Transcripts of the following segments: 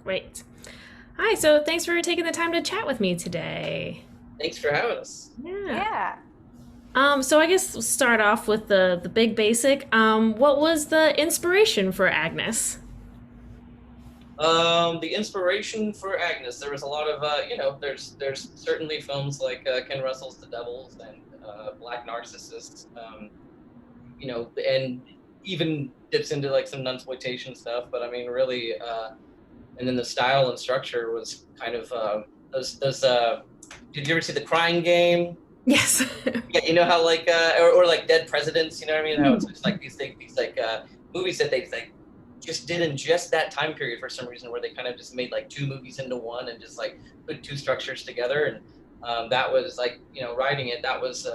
Great. Hi, so thanks for taking the time to chat with me today. Thanks for having us. Yeah. Yeah. So I guess we'll start off with the big basic. What was the inspiration for Agnes? The inspiration for Agnes, there was a lot of, there's certainly films like Ken Russell's The Devils and Black Narcissus, and even dips into like some nunsploitation stuff. But I mean, really, and then the style and structure was kind of those. Did you ever see The Crying Game? Yes. Yeah, you know how like or like Dead Presidents, you know what I mean? How it's just like these like movies that they like just did in just that time period for some reason, where they kind of just made like two movies into one and just like put two structures together. And that was like, writing it, that was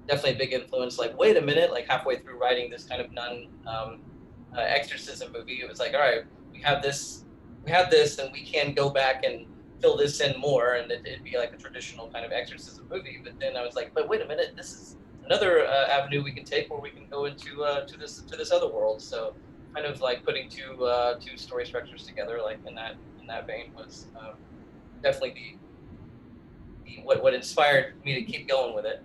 definitely a big influence. Like, wait a minute, like halfway through writing this kind of nun exorcism movie, it was like, all right, we have this, and we can go back and fill this in more, and it'd be like a traditional kind of exorcism movie. But then I was like, but wait a minute, this is another avenue we can take, where we can go into to this other world. So kind of like putting two story structures together, like in that vein, was definitely what inspired me to keep going with it.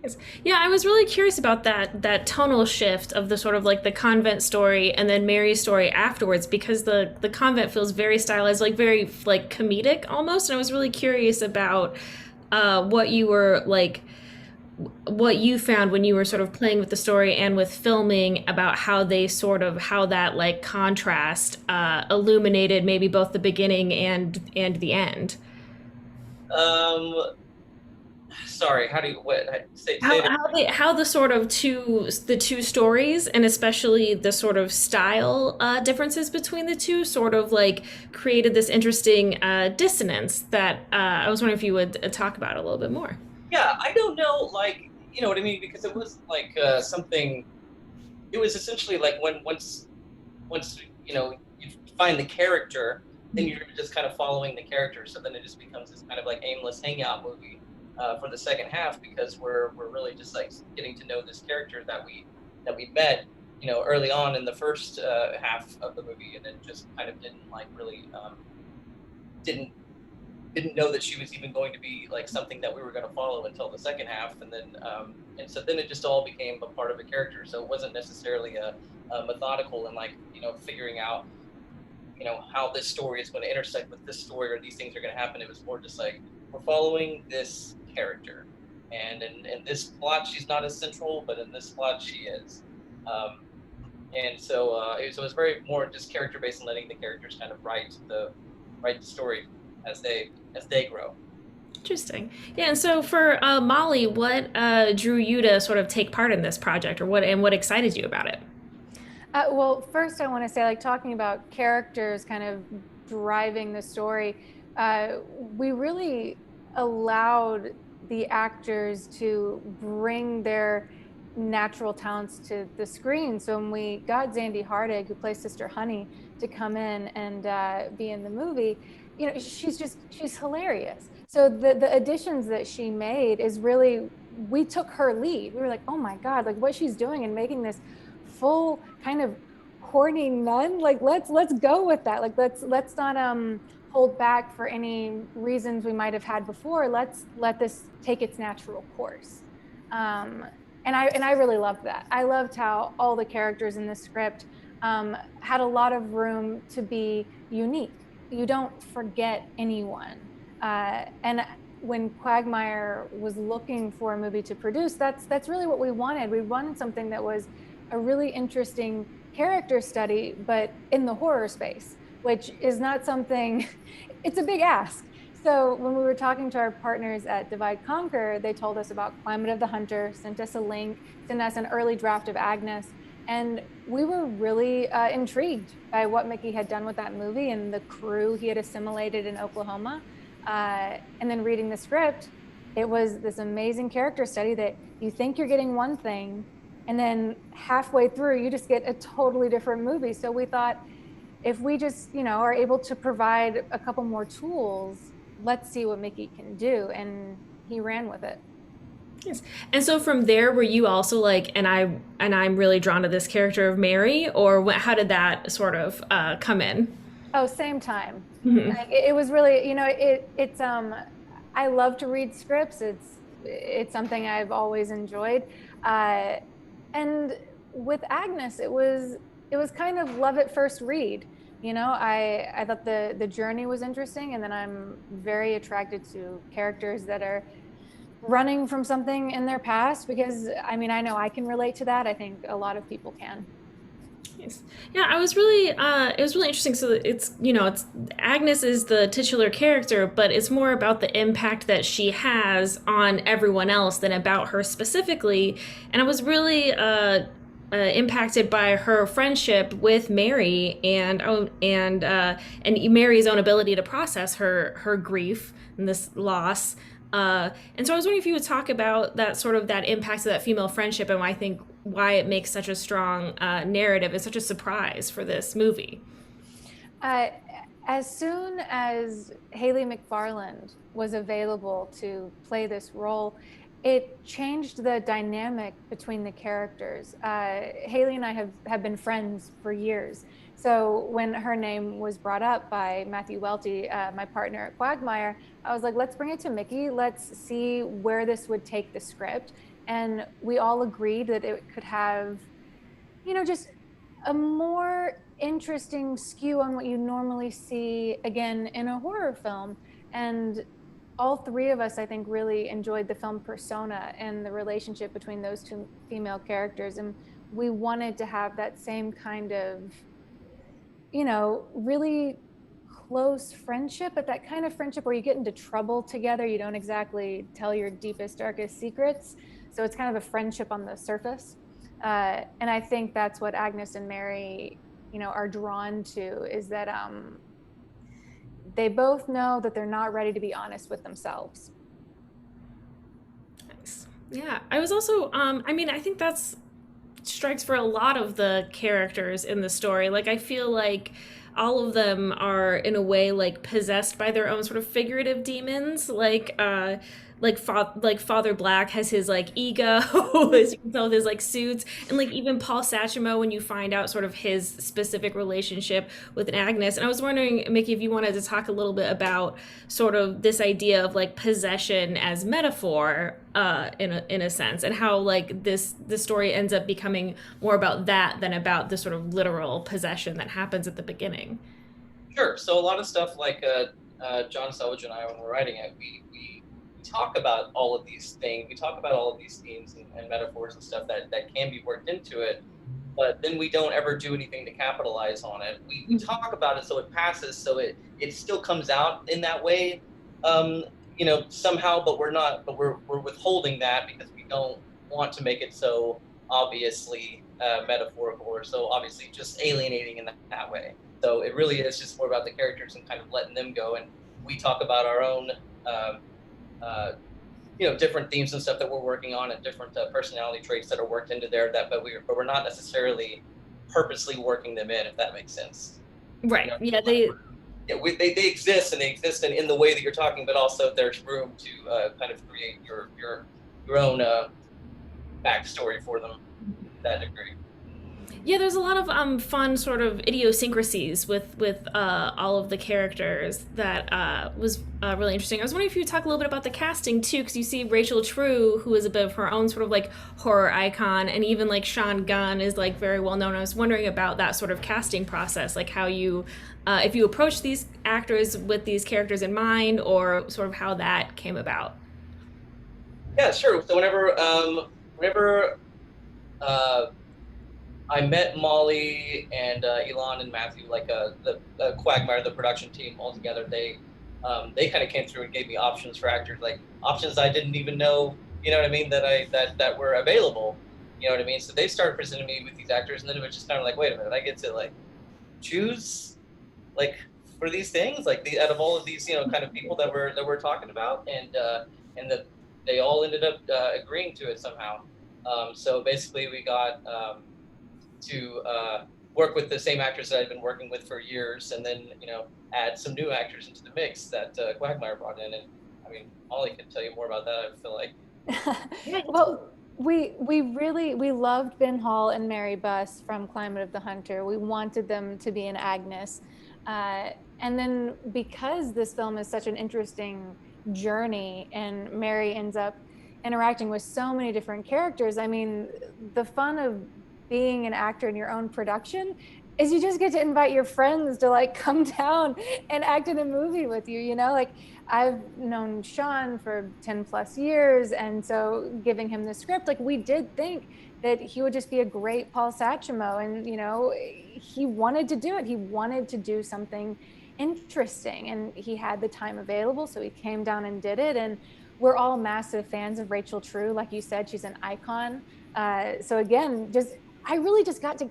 Yes. Yeah, I was really curious about that tonal shift of the sort of like the convent story and then Mary's story afterwards, because the convent feels very stylized, like very like comedic almost, and I was really curious about what you were like, what you found when you were sort of playing with the story and with filming, about how they sort of, how that like contrast illuminated maybe both the beginning and the end. Um, Sorry, how do you what say it How the sort of two stories, and especially the sort of style differences between the two, sort of like created this interesting dissonance that I was wondering if you would talk about a little bit more. Yeah, I don't know, like, you know what I mean, because it was like something. It was essentially like when once you find the character, then you're just kind of following the character. So then it just becomes this kind of like aimless hangout movie for the second half, because we're really just like getting to know this character that we met, early on in the first half of the movie, and then just kind of didn't like really didn't didn't know that she was even going to be like something that we were going to follow until the second half. And then and so then it just all became a part of a character. So it wasn't necessarily a methodical and like figuring out how this story is going to intersect with this story, or these things are going to happen. It was more just like, we're following this character, and in this plot she's not as central, but in this plot she is. Um, and so it was very more just character based, and letting the characters kind of write the story as they grow. Interesting. Yeah, and so for Molly, what drew you to sort of take part in this project, or what excited you about it? Well, first I want to say, like, talking about characters kind of driving the story, we really allowed the actors to bring their natural talents to the screen. So when we got Zandy Hardig, who plays Sister Honey, to come in and be in the movie, she's hilarious. So the additions that she made is really, we took her lead. We were like, oh my God, like what she's doing and making this full kind of horny nun, like let's go with that. Like let's not hold back for any reasons we might have had before. Let's let this take its natural course. um and I really loved that. I loved how all the characters in the script had a lot of room to be unique. You don't forget anyone. And when Quagmire was looking for a movie to produce, that's really what we wanted. We wanted something that was a really interesting character study, but in the horror space, which is not something, it's a big ask. So when we were talking to our partners at Divide Conquer, they told us about Climate of the Hunter, sent us a link, sent us an early draft of Agnes. And we were really intrigued by what Mickey had done with that movie and the crew he had assimilated in Oklahoma. And then reading the script, it was this amazing character study that you think you're getting one thing, and then halfway through, you just get a totally different movie. So we thought, if we just, are able to provide a couple more tools, let's see what Mickey can do. And he ran with it. Yes. And so from there, were you also like, I'm really drawn to this character of Mary, or how did that sort of come in? Oh, same time. Mhm. Like, it was really, it's I love to read scripts. It's something I've always enjoyed. Uh, and with Agnes, it was kind of love at first read. I thought the journey was interesting, and then I'm very attracted to characters that are running from something in their past, because I mean, I know I can relate to that. I think a lot of people can. Nice. Yeah, I was really it was really interesting. So it's, it's Agnes is the titular character, but it's more about the impact that she has on everyone else than about her specifically. And I was really impacted by her friendship with Mary, and Mary's own ability to process her grief and this loss. And so I was wondering if you would talk about that sort of that impact of that female friendship, and why it makes such a strong narrative and such a surprise for this movie. Uh, as soon as Haley McFarland was available to play this role, it changed the dynamic between the characters. Haley and I have been friends for years. So when her name was brought up by Matthew Welty, my partner at Quagmire, I was like, let's bring it to Mickey. Let's see where this would take the script. And we all agreed that it could have, just a more interesting skew on what you normally see again in a horror film. And all three of us, I think, really enjoyed the film Persona and the relationship between those two female characters. And we wanted to have that same kind of, really close friendship, but that kind of friendship where you get into trouble together. You don't exactly tell your deepest, darkest secrets. So it's kind of a friendship on the surface. And I think that's what Agnes and Mary, are drawn to, is that they both know that they're not ready to be honest with themselves. Nice. Yeah, I was also I mean, I think that's strikes for a lot of the characters in the story. Like, I feel like all of them are in a way like possessed by their own sort of figurative demons. Like Father Black has his like ego, as you can tell with his like suits, and like even Paul Sachimo when you find out sort of his specific relationship with Agnes. And I was wondering, Mickey, if you wanted to talk a little bit about sort of this idea of like possession as metaphor, in a sense, and how like the story ends up becoming more about that than about the sort of literal possession that happens at the beginning. Sure. So a lot of stuff like John Selvage and I, when we're writing it, we talk about all of these things. We talk about all of these themes and metaphors and stuff that can be worked into it, but then we don't ever do anything to capitalize on it. We talk about it so it passes, so it still comes out in that way, um, somehow, but we're not, but we're withholding that because we don't want to make it so obviously metaphorical or so obviously just alienating in that way. So it really is just more about the characters and kind of letting them go, and we talk about our own. Um, uh, different themes and stuff that we're working on, and different personality traits that are worked into there. But we're not necessarily purposely working them in, if that makes sense. You Right. know, Yeah, like, they they exist, and they exist in the way that you're talking, but also there's room to kind of create your own backstory for them to that degree. Yeah, there's a lot of fun sort of idiosyncrasies with all of the characters that was really interesting. I was wondering if you could talk a little bit about the casting too, because you see Rachel True, who is a bit of her own sort of like horror icon, and even like Sean Gunn is like very well known. I was wondering about that sort of casting process, like how you, if you approach these actors with these characters in mind, or sort of how that came about. Yeah, sure. So whenever uh, I met Molly and Elon and Matthew, like the Quagmire, the production team all together. They kind of came through and gave me options for actors, like options I didn't even know, you know what I mean, that were available. You know what I mean? So they started presenting me with these actors, and then it was just kind of like, wait a minute, I get to like choose like for these things, like out of all of these, kind of people that we're talking about, and they all ended up agreeing to it somehow. So basically, we got to work with the same actors that I've been working with for years, and then add some new actors into the mix that Quagmire brought in. And I mean, Molly can tell you more about that. I feel like. Well, we loved Ben Hall and Mary Buss from Climate of the Hunter. We wanted them to be an Agnes. And then because this film is such an interesting journey and Mary ends up interacting with so many different characters, I mean, the fun of being an actor in your own production is you just get to invite your friends to like come down and act in a movie with you, you know? Like I've known Sean for 10 plus years. And so giving him the script, like we did think that he would just be a great Paul Sachimo. And, you know, he wanted to do it. He wanted to do something interesting and he had the time available. So he came down and did it. And we're all massive fans of Rachel True. Like you said, she's an icon. So again, just, I really just got to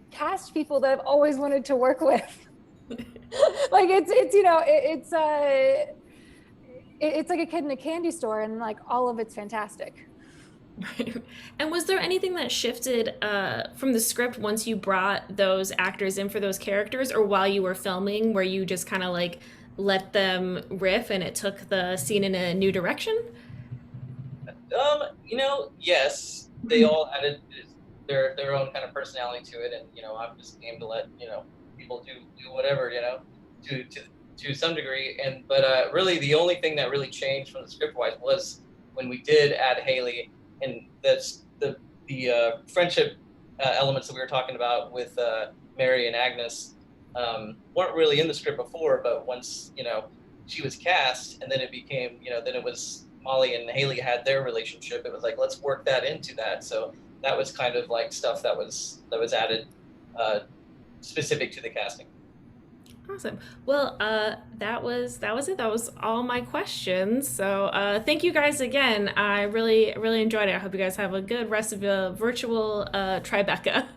cast people that I've always wanted to work with. Like it's you know it's like a kid in a candy store and like all of it's fantastic. And was there anything that shifted from the script once you brought those actors in for those characters, or while you were filming, where you just kind of like let them riff and it took the scene in a new direction? You know, yes, they all added their own kind of personality to it, and you know, I'm just game to let people do whatever, to some degree. And but really, the only thing that really changed from the script wise was when we did add Haley, and that's the friendship elements that we were talking about with Mary and Agnes weren't really in the script before, but once she was cast, and then it became then it was Molly and Haley had their relationship. It was like, let's work that into that. So that was kind of like stuff that was added specific to the casting. Awesome. Well, that was it. That was all my questions. So thank you guys again. I really enjoyed it. I hope you guys have a good rest of the virtual Tribeca.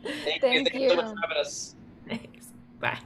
Thank you. Thank Thank you so much you. for having us. Thanks. Bye.